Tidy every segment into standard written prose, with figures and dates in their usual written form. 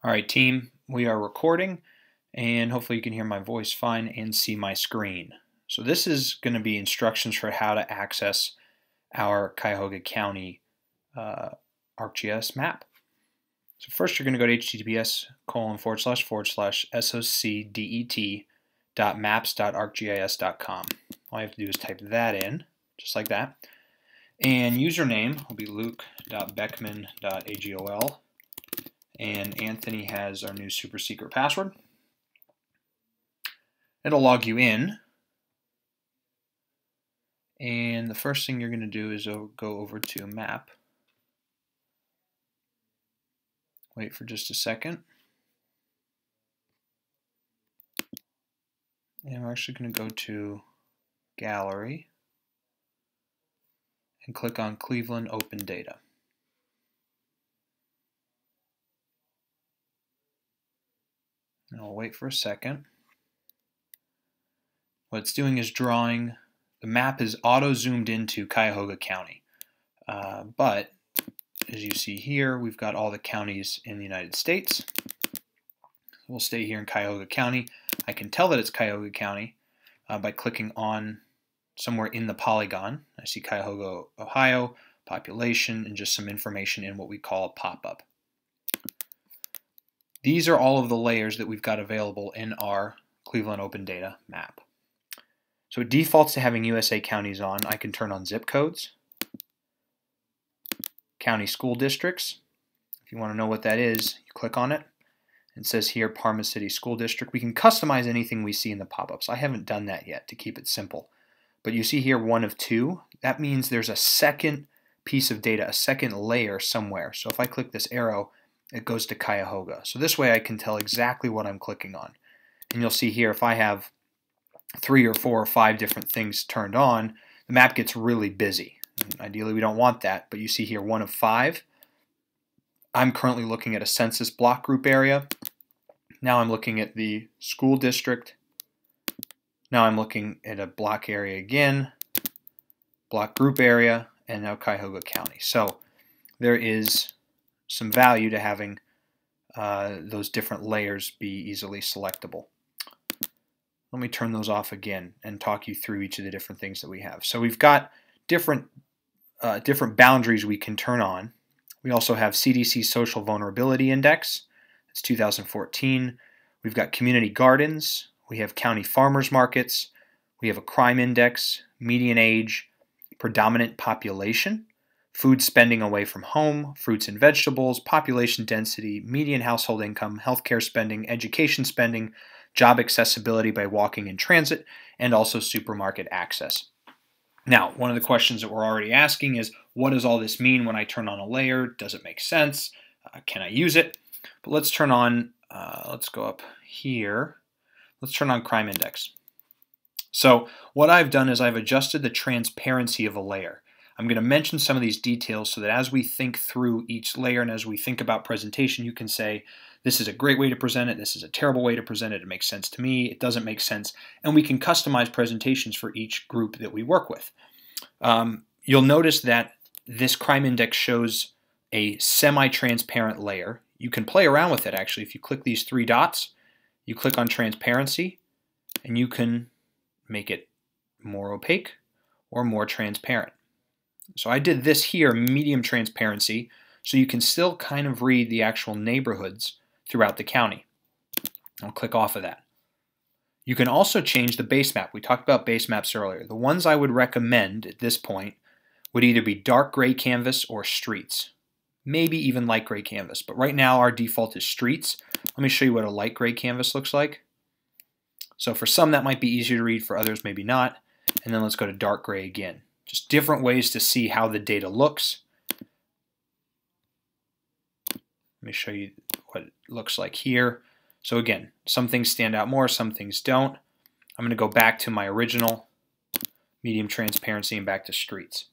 All right, team, we are recording, and hopefully you can hear my voice fine and see my screen. So this is going to be instructions for how to access our Cuyahoga County ArcGIS map. So first you're going to go to https://socdet.maps.arcgis.com. All you have to do is type that in, just like that. And username will be luke.beckman.agol. And Anthony has our new super secret password. It'll log you in. And the first thing you're going to do is go over to map. Wait for just a second. And we're actually going to go to Gallery and click on Cleveland Open Data. And I'll wait for a second. What it's doing is drawing, the map is auto-zoomed into Cuyahoga County. But as you see here, we've got all the counties in the United States. We'll stay here in Cuyahoga County. I can tell that it's Cuyahoga County by clicking on somewhere in the polygon. I see Cuyahoga, Ohio, population, and just some information in what we call a pop-up. These are all of the layers that we've got available in our Cleveland Open Data map. So it defaults to having USA counties on. I can turn on zip codes, county school districts. If you want to know what that is, you click on it. It says here Parma City School District. We can customize anything we see in the pop-ups. I haven't done that yet to keep it simple. But you see here 1 of 2. That means there's a second piece of data, a second layer somewhere. So if I click this arrow, it goes to Cuyahoga. So this way I can tell exactly what I'm clicking on. And you'll see here if I have 3 or 4 or 5 different things turned on, the map gets really busy. And ideally we don't want that, but you see here 1 of 5. I'm currently looking at a census block group area. Now I'm looking at the school district. Now I'm looking at a block area again, block group area, and now Cuyahoga County. So there is some value to having those different layers be easily selectable. Let me turn those off again and talk you through each of the different things that we have. So we've got different boundaries we can turn on. We also have CDC Social Vulnerability Index. It's 2014. We've got community gardens. We have county farmers markets. We have a crime index, median age, predominant population, food spending away from home, fruits and vegetables, population density, median household income, healthcare spending, education spending, job accessibility by walking and transit, and also supermarket access. Now, one of the questions that we're already asking is, what does all this mean when I turn on a layer? Does it make sense? Can I use it? But let's turn on, let's go up here. Let's turn on crime index. So what I've done is I've adjusted the transparency of a layer. I'm going to mention some of these details so that as we think through each layer and as we think about presentation, you can say, this is a great way to present it, this is a terrible way to present it, it makes sense to me, it doesn't make sense, and we can customize presentations for each group that we work with. You'll notice that this crime index shows a semi-transparent layer. You can play around with it actually. If you click these 3 dots, you click on transparency, and you can make it more opaque or more transparent. So I did this here, medium transparency, so you can still kind of read the actual neighborhoods throughout the county. I'll click off of that. You can also change the base map. We talked about base maps earlier. The ones I would recommend at this point would either be dark gray canvas or streets. Maybe even light gray canvas, but right now our default is streets. Let me show you what a light gray canvas looks like. So for some that might be easier to read, for others maybe not. And then let's go to dark gray again. Just different ways to see how the data looks. Let me show you what it looks like here. So again, some things stand out more, some things don't. I'm going to go back to my original medium transparency and back to streets.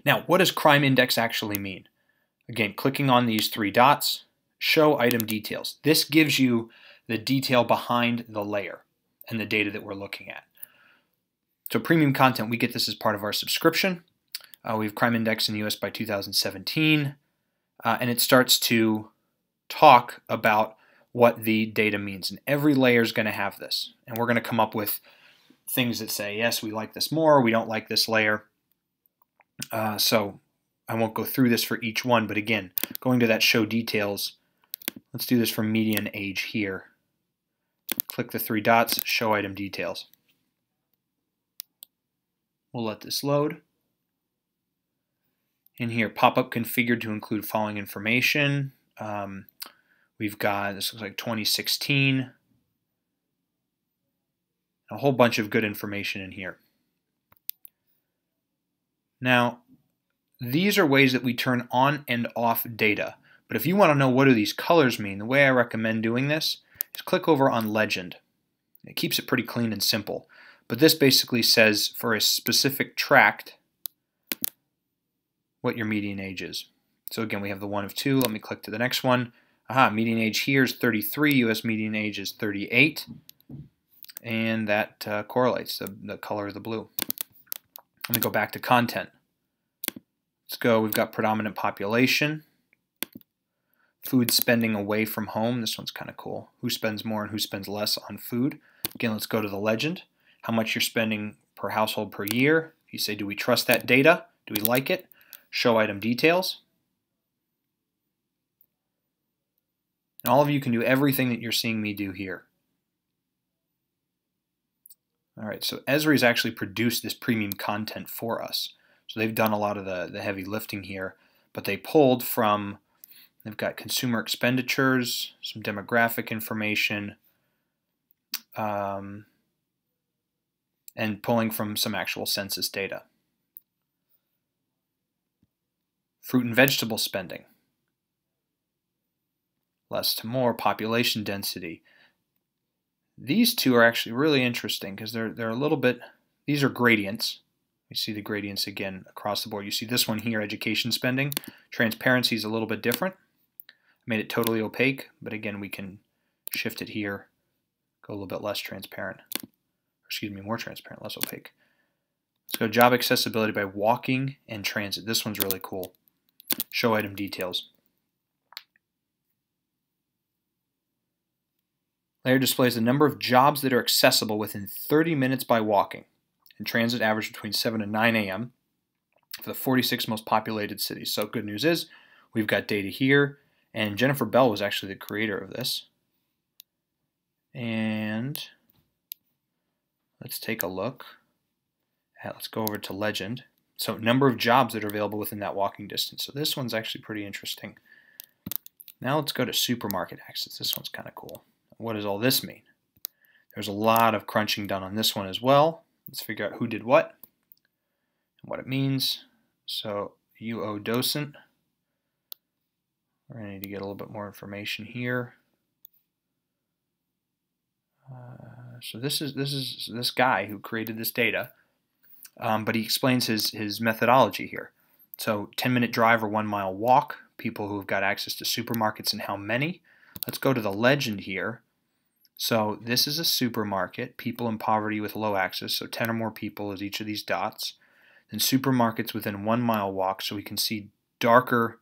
Now, what does crime index actually mean? Again, clicking on these 3 dots, show item details. This gives you the detail behind the layer and the data that we're looking at. So premium content, we get this as part of our subscription. We have crime index in the US by 2017. And it starts to talk about what the data means. And every layer is going to have this. And we're going to come up with things that say, yes, we like this more, we don't like this layer. So I won't go through this for each one, but again, going to that show details, let's do this for median age here. Click the three dots, show item details. We'll let this load. In here, pop-up configured to include following information. We've got, this looks like 2016. A whole bunch of good information in here. Now, these are ways that we turn on and off data. But if you want to know what do these colors mean, the way I recommend doing this is click over on Legend. It keeps it pretty clean and simple. But this basically says for a specific tract what your median age is. So again, we have the 1 of 2. Let me click to the next one. Aha, median age here is 33. U.S. median age is 38. And that correlates, the color of the blue. Let me go back to content. Let's go, we've got predominant population. Food spending away from home. This one's kind of cool. Who spends more and who spends less on food? Again, let's go to the legend. How much you're spending per household per year. You say, do we trust that data? Do we like it? Show item details. And all of you can do everything that you're seeing me do here. All right, so Esri's actually produced this premium content for us. So they've done a lot of the heavy lifting here, but they pulled from, they've got consumer expenditures, some demographic information, and pulling from some actual census data. Fruit and vegetable spending. Less to more, population density. These two are actually really interesting because they're a little bit, these are gradients. You see the gradients again across the board. You see this one here, education spending. Transparency is a little bit different. Made it totally opaque, but again, we can shift it here, go a little bit less transparent. Excuse me, more transparent, less opaque. Let's go job accessibility by walking and transit. This one's really cool. Show item details. Layer displays the number of jobs that are accessible within 30 minutes by walking. And transit average between 7 and 9 a.m. for the 46 most populated cities. So good news is we've got data here, and Jennifer Bell was actually the creator of this. And let's take a look. Let's go over to Legend. So number of jobs that are available within that walking distance. So this one's actually pretty interesting. Now let's go to supermarket access. This one's kind of cool. What does all this mean? There's a lot of crunching done on this one as well. Let's figure out who did what and what it means. So UO docent. We're going to need to get a little bit more information here. So this is this guy who created this data, but he explains his methodology here. So 10-minute drive or 1-mile walk, people who have got access to supermarkets and how many. Let's go to the legend here. So this is a supermarket, people in poverty with low access, so 10 or more people is each of these dots. Then supermarkets within 1-mile walk, so we can see darker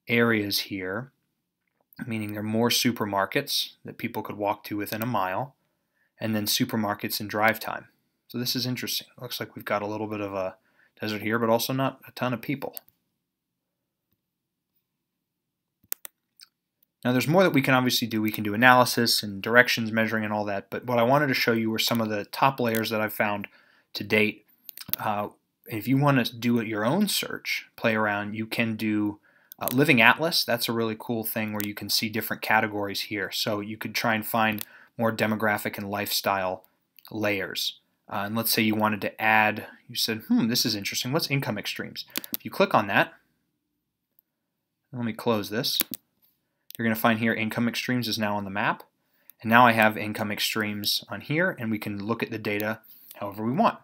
areas here, meaning there are more supermarkets that people could walk to within a mile, and then supermarkets in drive time. So this is interesting. Looks like we've got a little bit of a desert here, but also not a ton of people. Now there's more that we can obviously do. We can do analysis and directions measuring and all that, but what I wanted to show you were some of the top layers that I've found to date. If you want to do your own search, play around, you can do Living Atlas. That's a really cool thing where you can see different categories here. So you could try and find more demographic and lifestyle layers. And let's say you wanted to add, you said, this is interesting. What's income extremes? If you click on that, let me close this. You're going to find here income extremes is now on the map. And now I have income extremes on here, and we can look at the data however we want.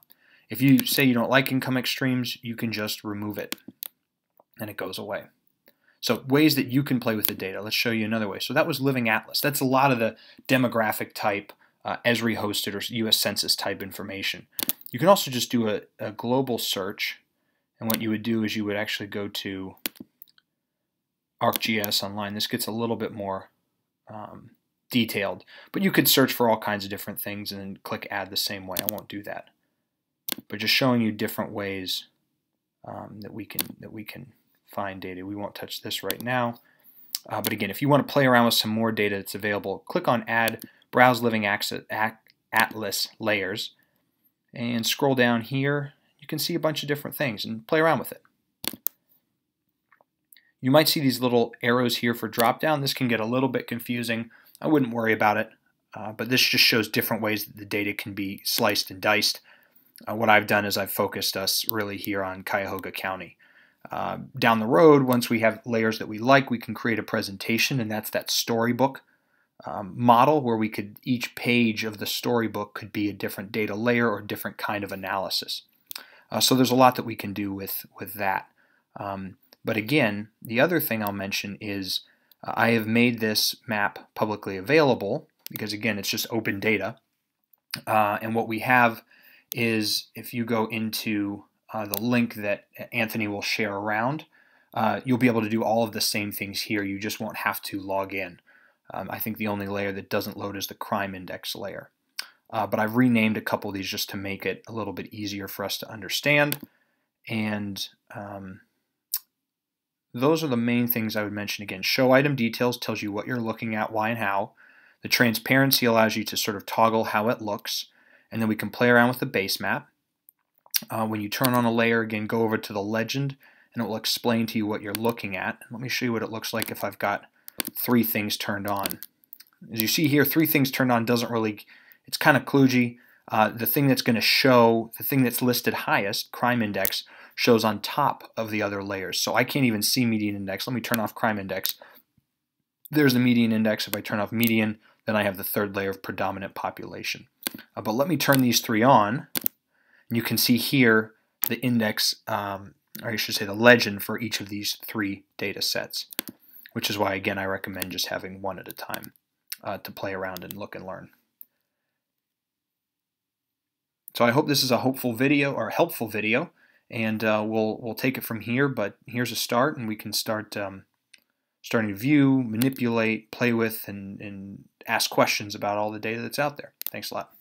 If you say you don't like income extremes, you can just remove it, and it goes away. So ways that you can play with the data. Let's show you another way. So that was Living Atlas. That's a lot of the demographic type, Esri hosted or U.S. Census type information. You can also just do a global search, and what you would do is you would actually go to ArcGIS Online, this gets a little bit more detailed. But you could search for all kinds of different things and then click Add the same way. I won't do that. But just showing you different ways that we can find data. We won't touch this right now. But again, if you want to play around with some more data that's available, click on Add Browse Living Atlas Layers and scroll down here. You can see a bunch of different things and play around with it. You might see these little arrows here for drop down. This can get a little bit confusing. I wouldn't worry about it, but this just shows different ways that the data can be sliced and diced. What I've done is I've focused us really here on Cuyahoga County. Down the road, once we have layers that we like, we can create a presentation, and that's that storybook model where we could, each page of the storybook could be a different data layer or a different kind of analysis. So there's a lot that we can do with that. But again, the other thing I'll mention is I have made this map publicly available because, again, it's just open data. And what we have is, if you go into the link that Anthony will share around, you'll be able to do all of the same things here. You just won't have to log in. I think the only layer that doesn't load is the crime index layer. But I've renamed a couple of these just to make it a little bit easier for us to understand. And those are the main things I would mention. Again, show item details tells you what you're looking at, why and how. The transparency allows you to sort of toggle how it looks. And then we can play around with the base map. When you turn on a layer, again, go over to the legend, and it will explain to you what you're looking at. Let me show you what it looks like if I've got 3 things turned on. As you see here, 3 things turned on doesn't really, it's kind of kludgy. The thing that's going to show, the thing that's listed highest, crime index, shows on top of the other layers. So I can't even see median index. Let me turn off crime index. There's the median index. If I turn off median, then I have the 3rd layer of predominant population. But let me turn these 3 on. And you can see here the index, or I should say the legend for each of these 3 data sets, which is why, again, I recommend just having one at a time to play around and look and learn. So I hope this is a hopeful video or a helpful video, and we'll take it from here. But here's a start, and we can start starting to view, manipulate, play with, and ask questions about all the data that's out there. Thanks a lot.